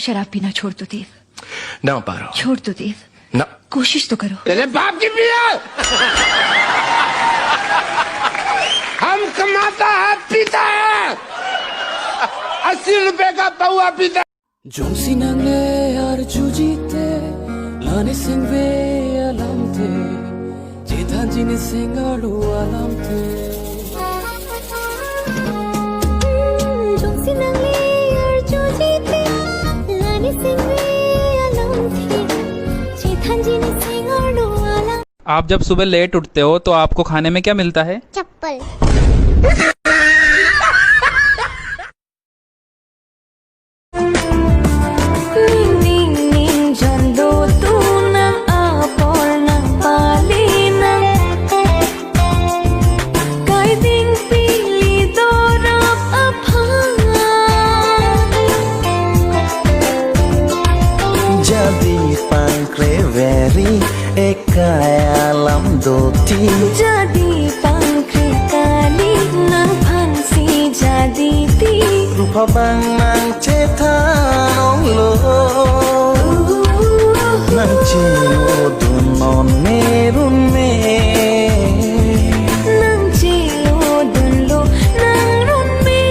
शराब पीना छोड़ दो देव। ना पारो। छोड़ दो देव। ना। कोशिश तो करो। तेरे बाप की पिया। हम कमाता है पीता है 80 रुपए का पौआ पीता। Jungsi nangle ar jujite lani singve alamte jitan jini singalu alamte Jungsi nangle ar jujite lani singve alamte jitan jini singalu alam। आप जब सुबह लेट उठते हो तो आपको खाने में क्या मिलता है? चप्पल। Jadi pangkreveri ekalam doti. Jadi pangkreveri nang pangsi jadi ti. Rupa bang nang cetanong lo. Nang cilo dunon merun me. Nang cilo dun lo nang run me.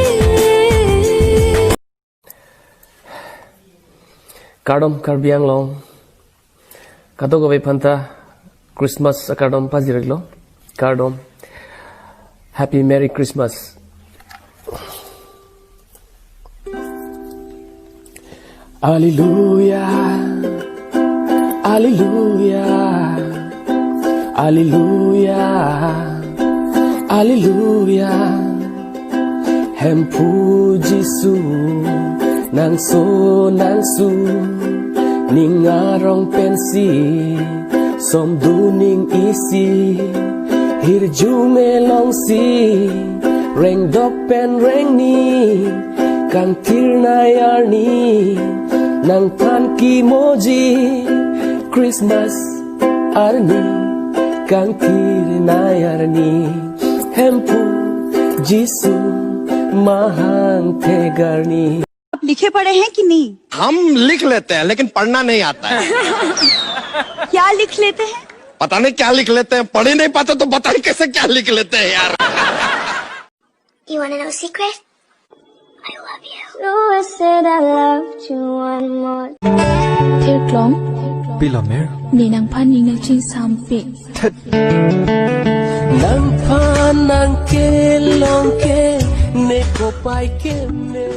Kardom karbiang long kato gabe phanta Christmas kardom paziraglo kardom Happy Merry Christmas. Hallelujah, Hallelujah, Hallelujah, Hallelujah. Hempu Jisu nang su ningarong pensi som duning isi hirju melong si reng dok pen reng ni kang tirna yarni nang tan ki moji Christmas arni kang tirna yarni hempu Jisu mahang tegarni। लिखे पढ़े हैं कि नहीं? हम लिख लेते हैं लेकिन पढ़ना नहीं आता है। क्या लिख लेते हैं? पता नहीं क्या लिख लेते हैं, पढ़ ही नहीं पाते तो बता नहीं कैसे क्या लिख लेते हैं यार। You wanna know a secret? I love you. No, I said I loved you one more. Theo Klong Pilamer. Ni nang pan ningal chin sampi. Nang pan nang ke long ke ne ko pai ke ne.